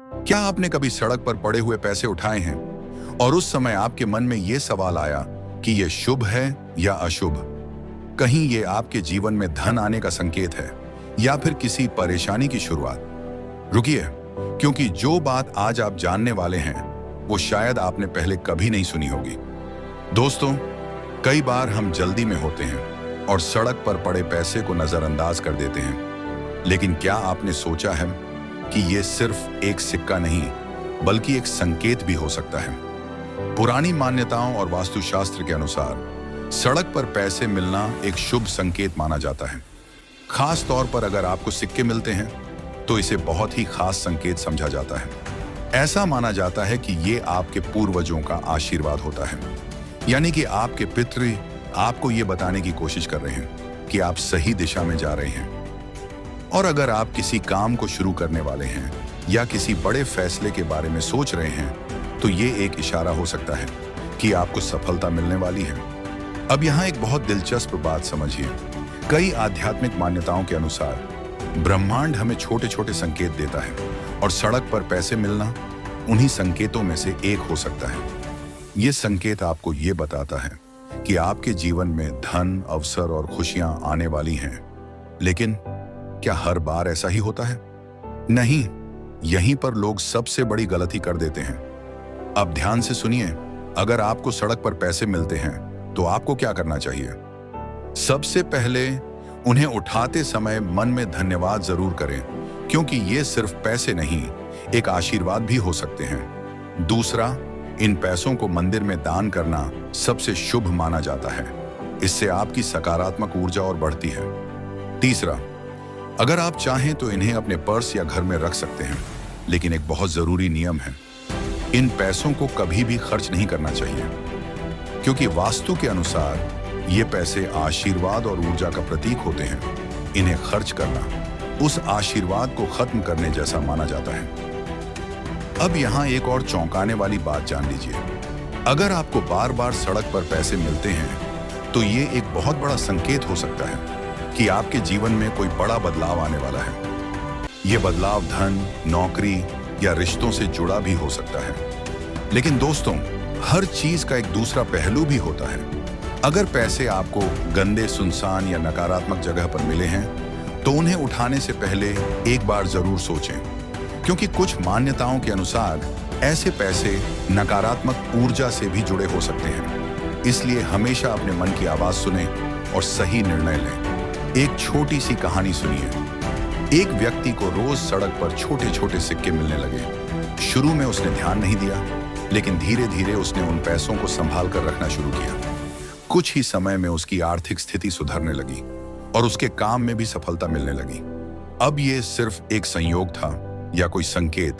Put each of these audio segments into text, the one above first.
क्या आपने कभी सड़क पर पड़े हुए पैसे उठाए हैं और उस समय आपके मन में यह सवाल आया कि यह शुभ है या अशुभ? कहीं ये आपके जीवन में धन आने का संकेत है या फिर किसी परेशानी की शुरुआत? रुकिए, क्योंकि जो बात आज आप जानने वाले हैं वो शायद आपने पहले कभी नहीं सुनी होगी। दोस्तों, कई बार हम जल्दी में होते हैं और सड़क पर पड़े पैसे को नजरअंदाज कर देते हैं, लेकिन क्या आपने सोचा है कि ये सिर्फ एक सिक्का नहीं बल्कि एक संकेत भी हो सकता है? पुरानी मान्यताओं और वास्तुशास्त्र के अनुसार सड़क पर पैसे मिलना एक शुभ संकेत माना जाता है। खास तौर पर अगर आपको सिक्के मिलते हैं तो इसे बहुत ही खास संकेत समझा जाता है। ऐसा माना जाता है कि ये आपके पूर्वजों का आशीर्वाद होता है, यानी कि आपके पितृ आपको ये बताने की कोशिश कर रहे हैं कि आप सही दिशा में जा रहे हैं। और अगर आप किसी काम को शुरू करने वाले हैं या किसी बड़े फैसले के बारे में सोच रहे हैं तो ये एक इशारा हो सकता है कि आपको सफलता मिलने वाली है। अब यहाँ एक बहुत दिलचस्प बात समझिए। कई आध्यात्मिक मान्यताओं के अनुसार ब्रह्मांड हमें छोटे छोटे संकेत देता है और सड़क पर पैसे मिलना उन्हीं संकेतों में से एक हो सकता है। ये संकेत आपको ये बताता है कि आपके जीवन में धन, अवसर और खुशियां आने वाली हैं। लेकिन क्या हर बार ऐसा ही होता है? नहीं, यहीं पर लोग सबसे बड़ी गलती कर देते हैं। अब ध्यान से सुनिए, अगर आपको सड़क पर पैसे मिलते हैं तो आपको क्या करना चाहिए? सबसे पहले उन्हें उठाते समय मन में धन्यवाद जरूर करें, क्योंकि ये सिर्फ पैसे नहीं, एक आशीर्वाद भी हो सकते हैं। दूसरा, इन पैसों को मंदिर में दान करना सबसे शुभ माना जाता है। इससे आपकी सकारात्मक ऊर्जा और बढ़ती है। तीसरा, अगर आप चाहें तो इन्हें अपने पर्स या घर में रख सकते हैं, लेकिन एक बहुत जरूरी नियम है, इन पैसों को कभी भी खर्च नहीं करना चाहिए, क्योंकि वास्तु के अनुसार ये पैसे आशीर्वाद और ऊर्जा का प्रतीक होते हैं। इन्हें खर्च करना उस आशीर्वाद को खत्म करने जैसा माना जाता है। अब यहाँ एक और चौंकाने वाली बात जान लीजिए। अगर आपको बार बार सड़क पर पैसे मिलते हैं तो ये एक बहुत बड़ा संकेत हो सकता है कि आपके जीवन में कोई बड़ा बदलाव आने वाला है। ये बदलाव धन, नौकरी या रिश्तों से जुड़ा भी हो सकता है। लेकिन दोस्तों, हर चीज का एक दूसरा पहलू भी होता है। अगर पैसे आपको गंदे, सुनसान या नकारात्मक जगह पर मिले हैं तो उन्हें उठाने से पहले एक बार जरूर सोचें, क्योंकि कुछ मान्यताओं के अनुसार ऐसे पैसे नकारात्मक ऊर्जा से भी जुड़े हो सकते हैं। इसलिए हमेशा अपने मन की आवाज सुनें और सही निर्णय लें। एक छोटी सी कहानी सुनिए। एक व्यक्ति को रोज सड़क पर छोटे छोटे सिक्के मिलने लगे। शुरू में उसने ध्यान नहीं दिया, लेकिन धीरे धीरे उसने उन पैसों को संभाल कर रखना शुरू किया। कुछ ही समय में उसकी आर्थिक स्थिति सुधरने लगी और उसके काम में भी सफलता मिलने लगी। अब ये सिर्फ एक संयोग था या कोई संकेत,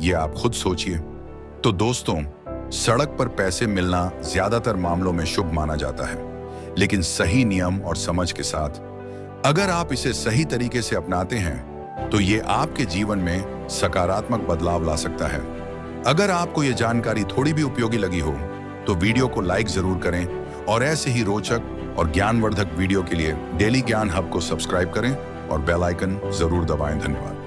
ये आप खुद सोचिए। तो दोस्तों, सड़क पर पैसे मिलना ज्यादातर मामलों में शुभ माना जाता है, लेकिन सही नियम और समझ के साथ अगर आप इसे सही तरीके से अपनाते हैं तो ये आपके जीवन में सकारात्मक बदलाव ला सकता है। अगर आपको ये जानकारी थोड़ी भी उपयोगी लगी हो तो वीडियो को लाइक जरूर करें और ऐसे ही रोचक और ज्ञानवर्धक वीडियो के लिए डेली ज्ञान हब को सब्सक्राइब करें और बेल आइकन जरूर दबाएं। धन्यवाद।